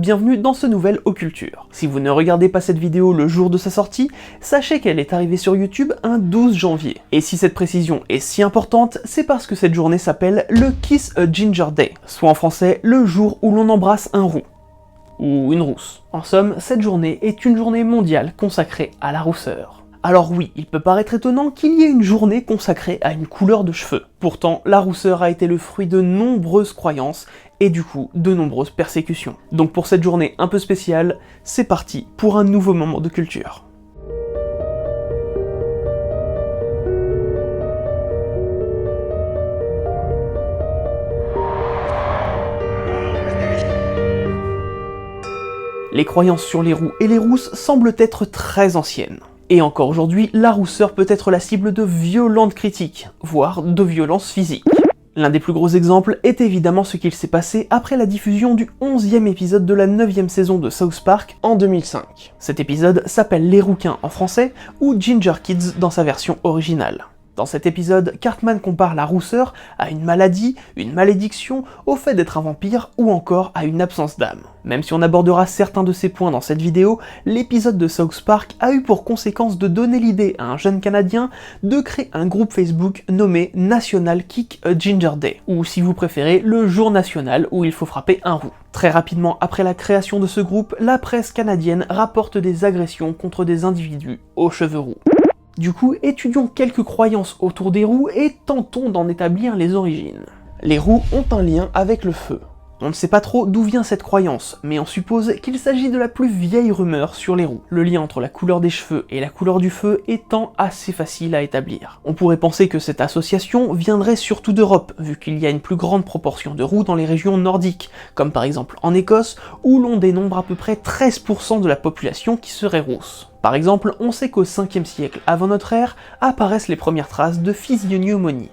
bienvenue dans ce nouvel Occulture. Si vous ne regardez pas cette vidéo le jour de sa sortie, sachez qu'elle est arrivée sur YouTube un 12 janvier. Et si cette précision est si importante, c'est parce que cette journée s'appelle le Kiss a Ginger Day, soit en français le jour où l'on embrasse un roux. Ou une rousse. En somme, cette journée est une journée mondiale consacrée à la rousseur. Alors oui, il peut paraître étonnant qu'il y ait une journée consacrée à une couleur de cheveux. Pourtant, la rousseur a été le fruit de nombreuses croyances et du coup de nombreuses persécutions. Donc pour cette journée un peu spéciale, c'est parti pour un nouveau moment de culture. Les croyances sur les roux et les rousses semblent être très anciennes. Et encore aujourd'hui, la rousseur peut être la cible de violentes critiques, voire de violences physiques. L'un des plus gros exemples est évidemment ce qu'il s'est passé après la diffusion du 11e épisode de la 9e saison de South Park en 2005. Cet épisode s'appelle Les Rouquins en français, ou Ginger Kids dans sa version originale. Dans cet épisode, Cartman compare la rousseur à une maladie, une malédiction, au fait d'être un vampire ou encore à une absence d'âme. Même si on abordera certains de ces points dans cette vidéo, l'épisode de South Park a eu pour conséquence de donner l'idée à un jeune Canadien de créer un groupe Facebook nommé National Kick a Ginger Day, ou si vous préférez, le jour national où il faut frapper un roux. Très rapidement après la création de ce groupe, la presse canadienne rapporte des agressions contre des individus aux cheveux roux. Du coup, étudions quelques croyances autour des roux et tentons d'en établir les origines. Les roux ont un lien avec le feu. On ne sait pas trop d'où vient cette croyance, mais on suppose qu'il s'agit de la plus vieille rumeur sur les roux, le lien entre la couleur des cheveux et la couleur du feu étant assez facile à établir. On pourrait penser que cette association viendrait surtout d'Europe, vu qu'il y a une plus grande proportion de roux dans les régions nordiques, comme par exemple en Écosse, où l'on dénombre à peu près 13% de la population qui serait rousse. Par exemple, on sait qu'au 5e siècle avant notre ère apparaissent les premières traces de physiognomonie.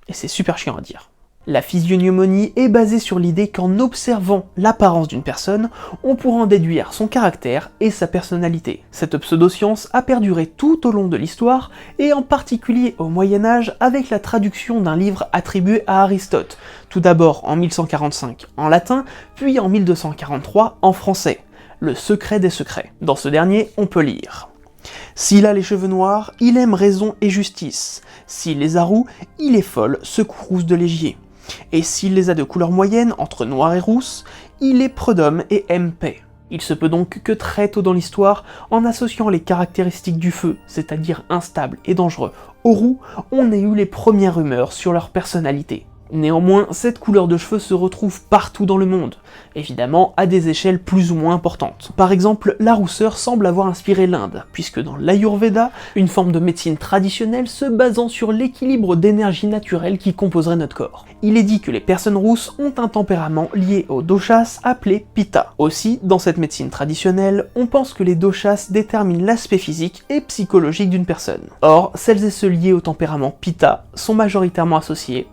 Et c'est super chiant à dire. La physiognomonie est basée sur l'idée qu'en observant l'apparence d'une personne, on pourra en déduire son caractère et sa personnalité. Cette pseudoscience a perduré tout au long de l'histoire, et en particulier au Moyen-Âge avec la traduction d'un livre attribué à Aristote, tout d'abord en 1145 en latin, puis en 1243 en français. Le secret des secrets. Dans ce dernier, on peut lire: s'il a les cheveux noirs, il aime raison et justice. S'il les a roux, il est folle, secourousse de légier. Et s'il les a de couleur moyenne, entre noir et rousse, il est prud'homme et aime paix. Il se peut donc que très tôt dans l'histoire, en associant les caractéristiques du feu, c'est-à-dire instable et dangereux, aux roux, on ait eu les premières rumeurs sur leur personnalité. Néanmoins, cette couleur de cheveux se retrouve partout dans le monde, évidemment à des échelles plus ou moins importantes. Par exemple, la rousseur semble avoir inspiré l'Inde, puisque dans l'Ayurveda, une forme de médecine traditionnelle se basant sur l'équilibre d'énergie naturelle qui composerait notre corps. Il est dit que les personnes rousses ont un tempérament lié aux doshas appelé pitta. Aussi, dans cette médecine traditionnelle, on pense que les doshas déterminent l'aspect physique et psychologique d'une personne. Or, celles et ceux liés au tempérament pitta sont majoritairement associés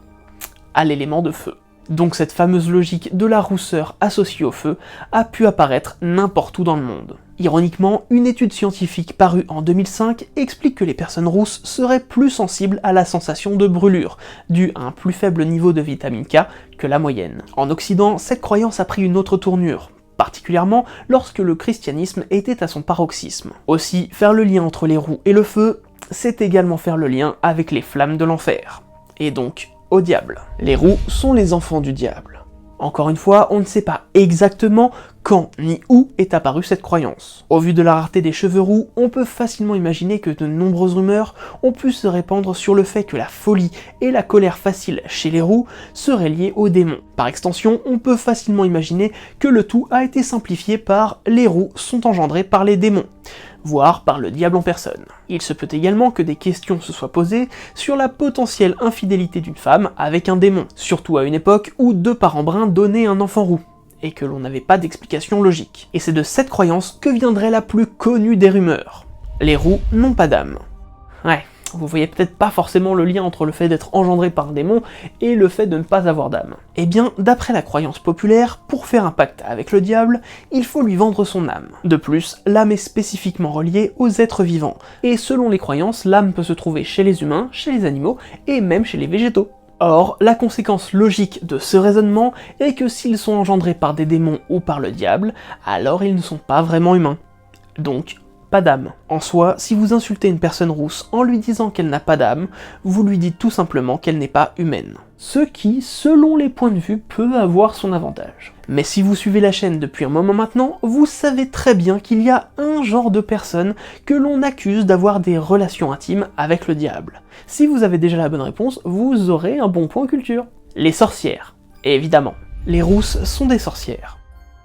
à l'élément de feu. Donc cette fameuse logique de la rousseur associée au feu a pu apparaître n'importe où dans le monde. Ironiquement, une étude scientifique parue en 2005 explique que les personnes rousses seraient plus sensibles à la sensation de brûlure, due à un plus faible niveau de vitamine K que la moyenne. En Occident, cette croyance a pris une autre tournure, particulièrement lorsque le christianisme était à son paroxysme. Aussi, faire le lien entre les roux et le feu, c'est également faire le lien avec les flammes de l'enfer. Et donc, au diable. Les roux sont les enfants du diable. Encore une fois, on ne sait pas exactement quand ni où est apparue cette croyance. Au vu de la rareté des cheveux roux, on peut facilement imaginer que de nombreuses rumeurs ont pu se répandre sur le fait que la folie et la colère facile chez les roux seraient liées aux démons. Par extension, on peut facilement imaginer que le tout a été simplifié par « les roux sont engendrés par les démons », voire par le diable en personne. Il se peut également que des questions se soient posées sur la potentielle infidélité d'une femme avec un démon, surtout à une époque où deux parents bruns donnaient un enfant roux, et que l'on n'avait pas d'explication logique. Et c'est de cette croyance que viendrait la plus connue des rumeurs. Les roux n'ont pas d'âme. Ouais, vous voyez peut-être pas forcément le lien entre le fait d'être engendré par un démon et le fait de ne pas avoir d'âme. Eh bien, d'après la croyance populaire, pour faire un pacte avec le diable, il faut lui vendre son âme. De plus, l'âme est spécifiquement reliée aux êtres vivants, et selon les croyances, l'âme peut se trouver chez les humains, chez les animaux, et même chez les végétaux. Or, la conséquence logique de ce raisonnement est que s'ils sont engendrés par des démons ou par le diable, alors ils ne sont pas vraiment humains. Donc, pas d'âme. En soi, si vous insultez une personne rousse en lui disant qu'elle n'a pas d'âme, vous lui dites tout simplement qu'elle n'est pas humaine. Ce qui, selon les points de vue, peut avoir son avantage. Mais si vous suivez la chaîne depuis un moment maintenant, vous savez très bien qu'il y a un genre de personnes que l'on accuse d'avoir des relations intimes avec le diable. Si vous avez déjà la bonne réponse, vous aurez un bon point culture. Les sorcières. Et évidemment, les rousses sont des sorcières.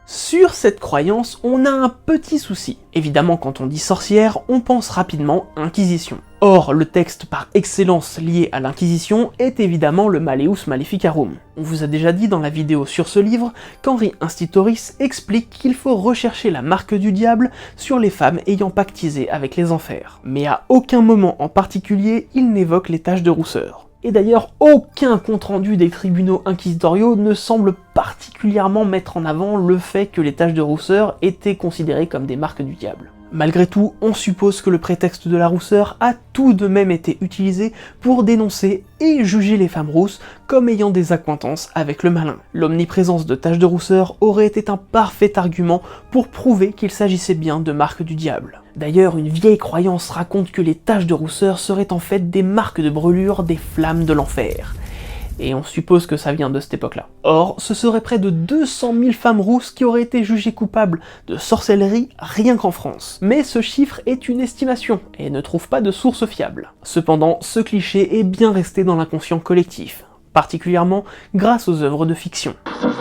Sur cette croyance, on a un petit souci. Évidemment, quand on dit sorcière, on pense rapidement Inquisition. Or, le texte par excellence lié à l'Inquisition est évidemment le Malleus Maleficarum. On vous a déjà dit dans la vidéo sur ce livre qu'Henri Institoris explique qu'il faut rechercher la marque du diable sur les femmes ayant pactisé avec les enfers. Mais à aucun moment en particulier, il n'évoque les taches de rousseur. Et d'ailleurs, aucun compte-rendu des tribunaux inquisitoriaux ne semble particulièrement mettre en avant le fait que les taches de rousseur étaient considérées comme des marques du diable. Malgré tout, on suppose que le prétexte de la rousseur a tout de même été utilisé pour dénoncer et juger les femmes rousses comme ayant des accointances avec le malin. L'omniprésence de taches de rousseur aurait été un parfait argument pour prouver qu'il s'agissait bien de marques du diable. D'ailleurs, une vieille croyance raconte que les taches de rousseur seraient en fait des marques de brûlure des flammes de l'enfer. Et on suppose que ça vient de cette époque-là. Or, ce serait près de 200 000 femmes rousses qui auraient été jugées coupables de sorcellerie rien qu'en France. Mais ce chiffre est une estimation, et ne trouve pas de source fiable. Cependant, ce cliché est bien resté dans l'inconscient collectif, particulièrement grâce aux œuvres de fiction.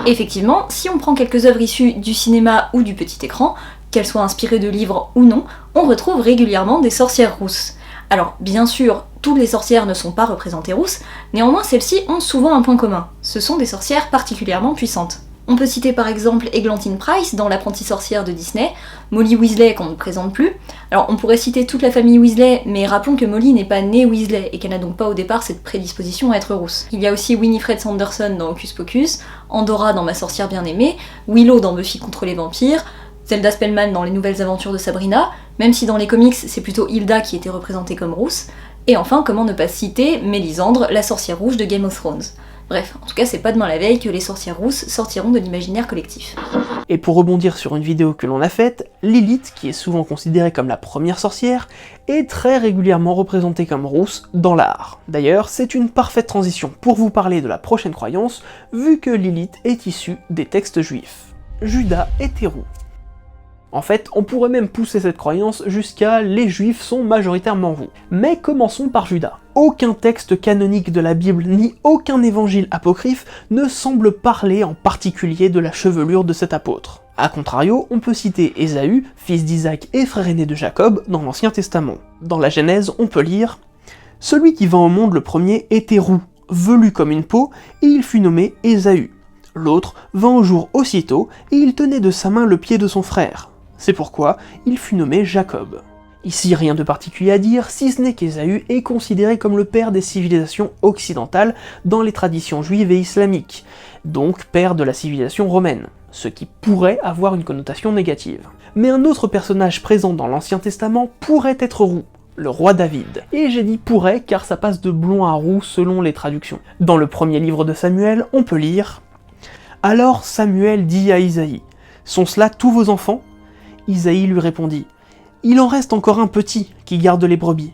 Effectivement, si on prend quelques œuvres issues du cinéma ou du petit écran, qu'elles soient inspirées de livres ou non, on retrouve régulièrement des sorcières rousses. Alors, bien sûr, toutes les sorcières ne sont pas représentées rousses, néanmoins celles-ci ont souvent un point commun. Ce sont des sorcières particulièrement puissantes. On peut citer par exemple Eglantine Price dans L'Apprentie sorcière de Disney, Molly Weasley qu'on ne présente plus. Alors on pourrait citer toute la famille Weasley, mais rappelons que Molly n'est pas née Weasley et qu'elle n'a donc pas au départ cette prédisposition à être rousse. Il y a aussi Winifred Sanderson dans Hocus Pocus, Andorra dans Ma sorcière bien-aimée, Willow dans Buffy contre les vampires, Zelda Spellman dans Les Nouvelles Aventures de Sabrina, même si dans les comics c'est plutôt Hilda qui était représentée comme rousse, et enfin comment ne pas citer Mélisandre, la sorcière rouge de Game of Thrones. Bref, en tout cas c'est pas demain la veille que les sorcières rousses sortiront de l'imaginaire collectif. Et pour rebondir sur une vidéo que l'on a faite, Lilith, qui est souvent considérée comme la première sorcière, est très régulièrement représentée comme rousse dans l'art. D'ailleurs, c'est une parfaite transition pour vous parler de la prochaine croyance, vu que Lilith est issue des textes juifs. Judas était roux. En fait, on pourrait même pousser cette croyance jusqu'à « les juifs sont majoritairement roux ». Mais commençons par Judas. Aucun texte canonique de la Bible ni aucun évangile apocryphe ne semble parler en particulier de la chevelure de cet apôtre. A contrario, on peut citer Ésaü, fils d'Isaac et frère aîné de Jacob, dans l'Ancien Testament. Dans la Genèse, on peut lire « Celui qui vint au monde le premier était roux, velu comme une peau, et il fut nommé Ésaü. L'autre vint au jour aussitôt, et il tenait de sa main le pied de son frère. C'est pourquoi il fut nommé Jacob. » Ici, rien de particulier à dire, si ce n'est qu'Ésaü est considéré comme le père des civilisations occidentales dans les traditions juives et islamiques, donc père de la civilisation romaine, ce qui pourrait avoir une connotation négative. Mais un autre personnage présent dans l'Ancien Testament pourrait être roux, le roi David. Et j'ai dit pourrait car ça passe de blond à roux selon les traductions. Dans le premier livre de Samuel, on peut lire « Alors Samuel dit à Isaïe, sont cela tous vos enfants ? Isaïe lui répondit, « Il en reste encore un petit qui garde les brebis. »«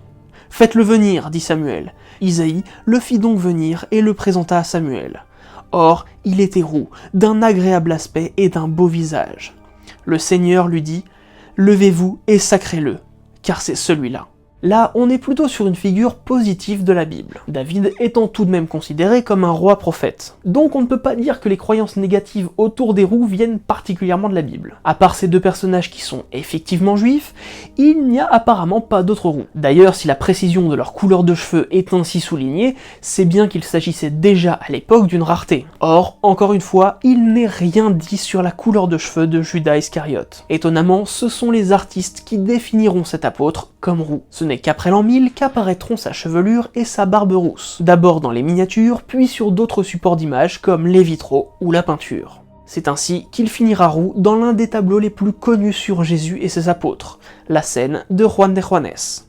Faites-le venir, dit Samuel. Isaïe le fit donc venir et le présenta à Samuel. Or, il était roux, d'un agréable aspect et d'un beau visage. Le Seigneur lui dit, « Levez-vous et sacrez-le, car c'est celui-là. » Là, on est plutôt sur une figure positive de la Bible, David étant tout de même considéré comme un roi prophète. Donc on ne peut pas dire que les croyances négatives autour des roux viennent particulièrement de la Bible. À part ces deux personnages qui sont effectivement juifs, il n'y a apparemment pas d'autres roux. D'ailleurs, si la précision de leur couleur de cheveux est ainsi soulignée, c'est bien qu'il s'agissait déjà à l'époque d'une rareté. Or, encore une fois, il n'est rien dit sur la couleur de cheveux de Judas Iscariote. Étonnamment, ce sont les artistes qui définiront cet apôtre comme roux. Ce n'est qu'après l'an 1000 qu'apparaîtront sa chevelure et sa barbe rousse, d'abord dans les miniatures, puis sur d'autres supports d'images comme les vitraux ou la peinture. C'est ainsi qu'il finira roux dans l'un des tableaux les plus connus sur Jésus et ses apôtres, la scène de Juan de Juanes.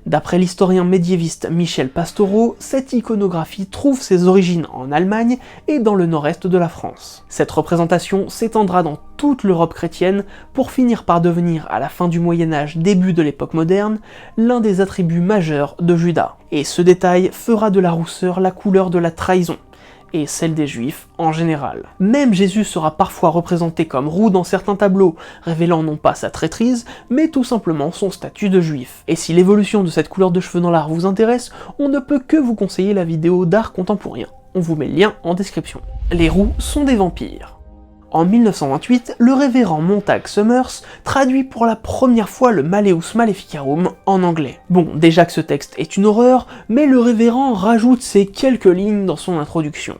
D'après l'historien médiéviste Michel Pastoureau, cette iconographie trouve ses origines en Allemagne et dans le nord-est de la France. Cette représentation s'étendra dans toute l'Europe chrétienne pour finir par devenir, à la fin du Moyen-Âge, début de l'époque moderne, l'un des attributs majeurs de Judas. Et ce détail fera de la rousseur la couleur de la trahison, et celle des Juifs en général. Même Jésus sera parfois représenté comme roux dans certains tableaux, révélant non pas sa traîtrise, mais tout simplement son statut de Juif. Et si l'évolution de cette couleur de cheveux dans l'art vous intéresse, on ne peut que vous conseiller la vidéo d'art contemporain. On vous met le lien en description. Les roux sont des vampires. En 1928, le révérend Montague Summers traduit pour la première fois le Malleus Maleficarum en anglais. Bon, déjà que ce texte est une horreur, mais le révérend rajoute ces quelques lignes dans son introduction.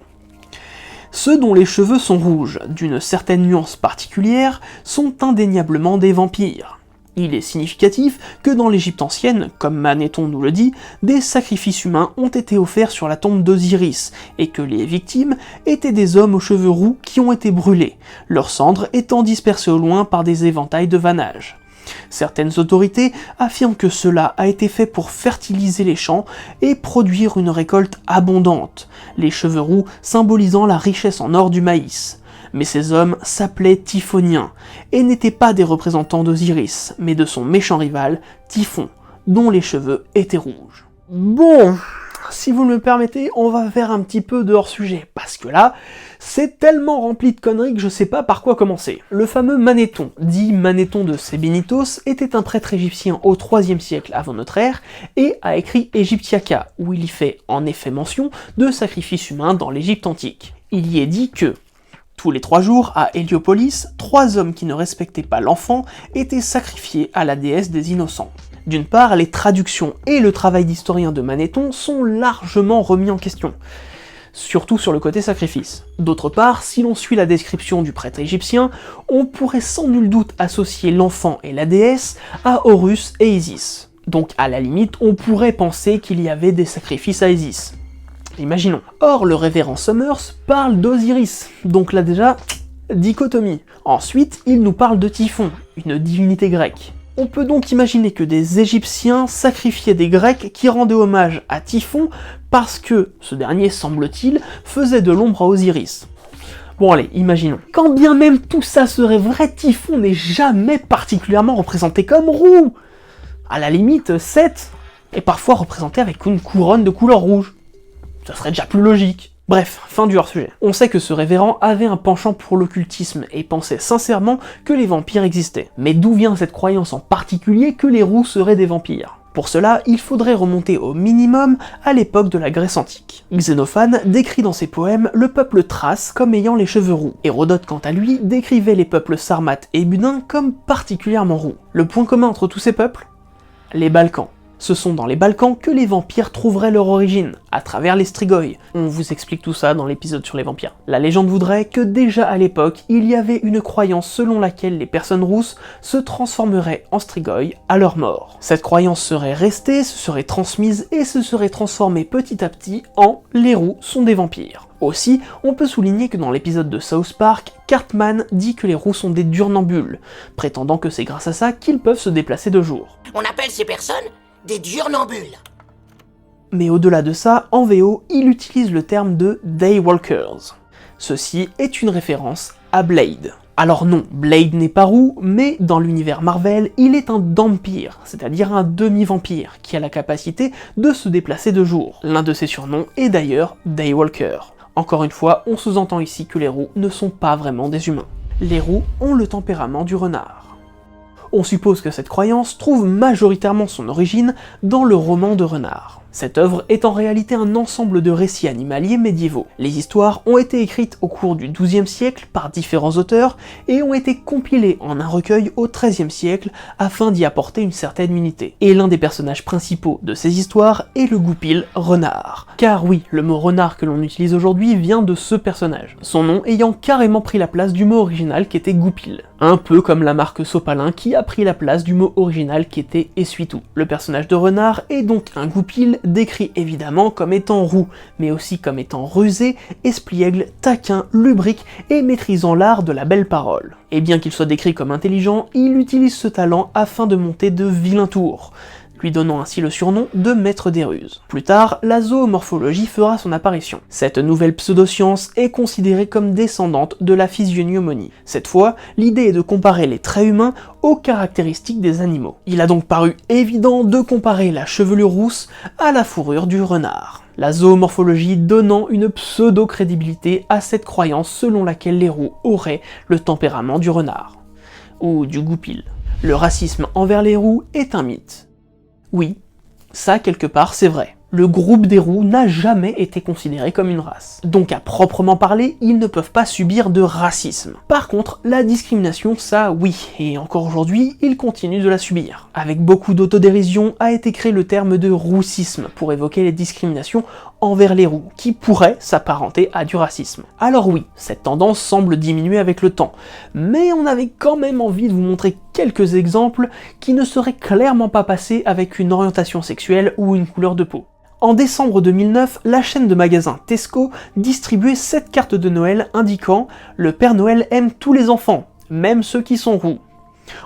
Ceux dont les cheveux sont rouges, d'une certaine nuance particulière, sont indéniablement des vampires. Il est significatif que dans l'Égypte ancienne, comme Manéthon nous le dit, des sacrifices humains ont été offerts sur la tombe d'Osiris, et que les victimes étaient des hommes aux cheveux roux qui ont été brûlés, leurs cendres étant dispersées au loin par des éventails de vannage. Certaines autorités affirment que cela a été fait pour fertiliser les champs et produire une récolte abondante, les cheveux roux symbolisant la richesse en or du maïs. Mais ces hommes s'appelaient Typhoniens, et n'étaient pas des représentants d'Osiris, mais de son méchant rival, Typhon, dont les cheveux étaient rouges. Bon, si vous me le permettez, on va faire un petit peu de hors-sujet, parce que là, c'est tellement rempli de conneries que je sais pas par quoi commencer. Le fameux Manéthon, dit Manéthon de Sébennytos, était un prêtre égyptien au IIIe siècle avant notre ère, et a écrit Egyptiaca, où il y fait en effet mention de sacrifices humains dans l'Égypte antique. Il y est dit que tous les 3 jours, à Héliopolis, 3 hommes qui ne respectaient pas l'enfant étaient sacrifiés à la déesse des innocents. D'une part, les traductions et le travail d'historien de Manéthon sont largement remis en question, surtout sur le côté sacrifice. D'autre part, si l'on suit la description du prêtre égyptien, on pourrait sans nul doute associer l'enfant et la déesse à Horus et Isis. Donc à la limite, on pourrait penser qu'il y avait des sacrifices à Isis. Imaginons. Or, le révérend Summers parle d'Osiris, donc là déjà, dichotomie. Ensuite, il nous parle de Typhon, une divinité grecque. On peut donc imaginer que des Égyptiens sacrifiaient des Grecs qui rendaient hommage à Typhon parce que ce dernier, semble-t-il, faisait de l'ombre à Osiris. Bon allez, imaginons. Quand bien même tout ça serait vrai, Typhon n'est jamais particulièrement représenté comme roux. À la limite, Seth est parfois représenté avec une couronne de couleur rouge. Ça serait déjà plus logique. Bref, fin du hors-sujet. On sait que ce révérend avait un penchant pour l'occultisme et pensait sincèrement que les vampires existaient. Mais d'où vient cette croyance en particulier que les roux seraient des vampires ? Pour cela, il faudrait remonter au minimum à l'époque de la Grèce antique. Xénophane décrit dans ses poèmes le peuple thrace comme ayant les cheveux roux. Hérodote, quant à lui, décrivait les peuples sarmates et budins comme particulièrement roux. Le point commun entre tous ces peuples ? Les Balkans. Ce sont dans les Balkans que les vampires trouveraient leur origine, à travers les Strigoi. On vous explique tout ça dans l'épisode sur les vampires. La légende voudrait que déjà à l'époque, il y avait une croyance selon laquelle les personnes rousses se transformeraient en Strigoi à leur mort. Cette croyance serait restée, se serait transmise et se serait transformée petit à petit en « les roux sont des vampires ». Aussi, on peut souligner que dans l'épisode de South Park, Cartman dit que les roux sont des diurnambules, prétendant que c'est grâce à ça qu'ils peuvent se déplacer de jour. On appelle ces personnes des diurnambules. Mais au-delà de ça, en VO, il utilise le terme de Daywalkers. Ceci est une référence à Blade. Alors non, Blade n'est pas roux, mais dans l'univers Marvel, il est un Dampire, c'est-à-dire un demi-vampire, qui a la capacité de se déplacer de jour. L'un de ses surnoms est d'ailleurs Daywalker. Encore une fois, on sous-entend ici que les roux ne sont pas vraiment des humains. Les roux ont le tempérament du renard. On suppose que cette croyance trouve majoritairement son origine dans le roman de Renard. Cette œuvre est en réalité un ensemble de récits animaliers médiévaux. Les histoires ont été écrites au cours du XIIe siècle par différents auteurs et ont été compilées en un recueil au XIIIe siècle afin d'y apporter une certaine unité. Et l'un des personnages principaux de ces histoires est le goupil renard. Car oui, le mot renard que l'on utilise aujourd'hui vient de ce personnage, son nom ayant carrément pris la place du mot original qui était goupil. Un peu comme la marque Sopalin qui a pris la place du mot original qui était essuie-tout. Le personnage de renard est donc un goupil décrit évidemment comme étant roux, mais aussi comme étant rusé, espiègle, taquin, lubrique et maîtrisant l'art de la belle parole. Et bien qu'il soit décrit comme intelligent, il utilise ce talent afin de monter de vilains tours. lui donnant ainsi le surnom de maître des ruses. Plus tard, la zoomorphologie fera son apparition. Cette nouvelle pseudoscience est considérée comme descendante de la physiognomonie. Cette fois, l'idée est de comparer les traits humains aux caractéristiques des animaux. Il a donc paru évident de comparer la chevelure rousse à la fourrure du renard. La zoomorphologie donnant une pseudo-crédibilité à cette croyance selon laquelle les roux auraient le tempérament du renard. Ou du goupil. Le racisme envers les roux est un mythe. Oui, ça quelque part c'est vrai. Le groupe des roux n'a jamais été considéré comme une race. Donc à proprement parler, ils ne peuvent pas subir de racisme. Par contre, la discrimination, ça oui, et encore aujourd'hui, ils continuent de la subir. Avec beaucoup d'autodérision a été créé le terme de roussisme pour évoquer les discriminations envers les roux, qui pourraient s'apparenter à du racisme. Alors oui, cette tendance semble diminuer avec le temps, mais on avait quand même envie de vous montrer quelques exemples qui ne seraient clairement pas passés avec une orientation sexuelle ou une couleur de peau. En décembre 2009, la chaîne de magasins Tesco distribuait 7 cartes de Noël indiquant « Le Père Noël aime tous les enfants, même ceux qui sont roux ».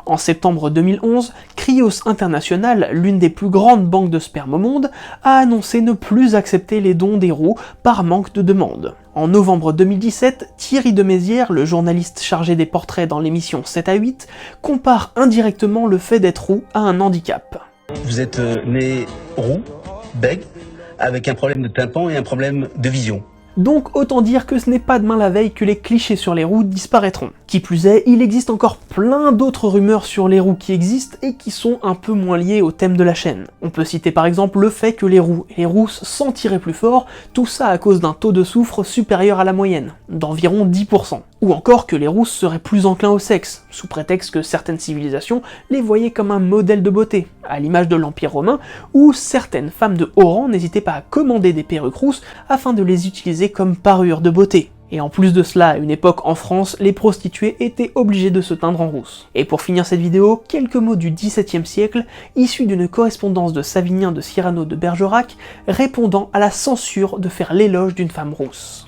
En septembre 2011, Cryos International, l'une des plus grandes banques de sperme au monde, a annoncé ne plus accepter les dons des roux par manque de demande. En novembre 2017, Thierry de Mézières, le journaliste chargé des portraits dans l'émission 7 à 8, compare indirectement le fait d'être roux à un handicap. Vous êtes né roux, bègue, avec un problème de tympan et un problème de vision. Donc autant dire que ce n'est pas demain la veille que les clichés sur les roux disparaîtront. Qui plus est, il existe encore plein d'autres rumeurs sur les roux qui existent et qui sont un peu moins liées au thème de la chaîne. On peut citer par exemple le fait que les roux et les rousses sentiraient plus fort, tout ça à cause d'un taux de soufre supérieur à la moyenne, d'environ 10%. Ou encore que les rousses seraient plus enclins au sexe, sous prétexte que certaines civilisations les voyaient comme un modèle de beauté, à l'image de l'Empire romain, où certaines femmes de haut rang n'hésitaient pas à commander des perruques rousses afin de les utiliser comme parure de beauté. Et en plus de cela, à une époque en France, les prostituées étaient obligées de se teindre en rousse. Et pour finir cette vidéo, quelques mots du XVIIe siècle, issus d'une correspondance de Savinien de Cyrano de Bergerac, répondant à la censure de faire l'éloge d'une femme rousse.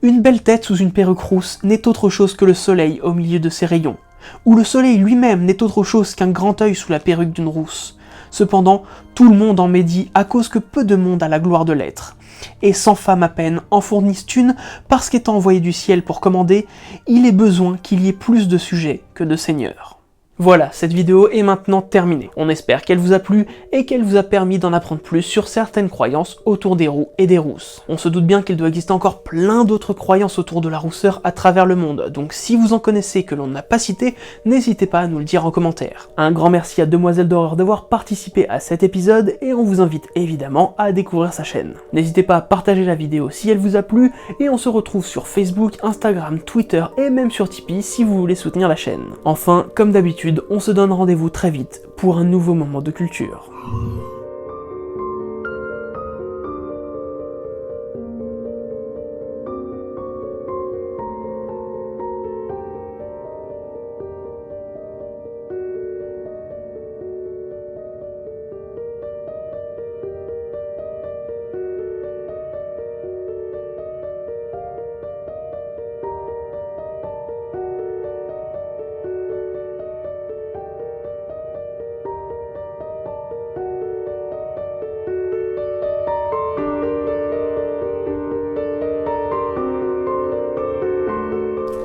Une belle tête sous une perruque rousse n'est autre chose que le soleil au milieu de ses rayons, ou le soleil lui-même n'est autre chose qu'un grand œil sous la perruque d'une rousse. Cependant, tout le monde en médit à cause que peu de monde a la gloire de l'être. Et 100 femmes à peine en fournissent une parce qu'étant envoyé du ciel pour commander, il est besoin qu'il y ait plus de sujets que de seigneurs. Voilà, cette vidéo est maintenant terminée. On espère qu'elle vous a plu et qu'elle vous a permis d'en apprendre plus sur certaines croyances autour des roux et des rousses. On se doute bien qu'il doit exister encore plein d'autres croyances autour de la rousseur à travers le monde, donc si vous en connaissez que l'on n'a pas cité, n'hésitez pas à nous le dire en commentaire. Un grand merci à Demoiselle d'Horreur d'avoir participé à cet épisode et on vous invite évidemment à découvrir sa chaîne. N'hésitez pas à partager la vidéo si elle vous a plu et on se retrouve sur Facebook, Instagram, Twitter et même sur Tipeee si vous voulez soutenir la chaîne. Enfin, comme d'habitude, on se donne rendez-vous très vite pour un nouveau moment de culture.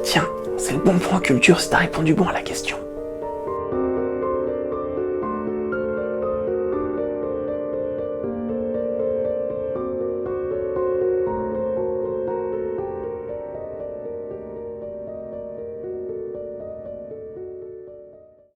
Tiens, c'est le bon point culture si t'as répondu bon à la question.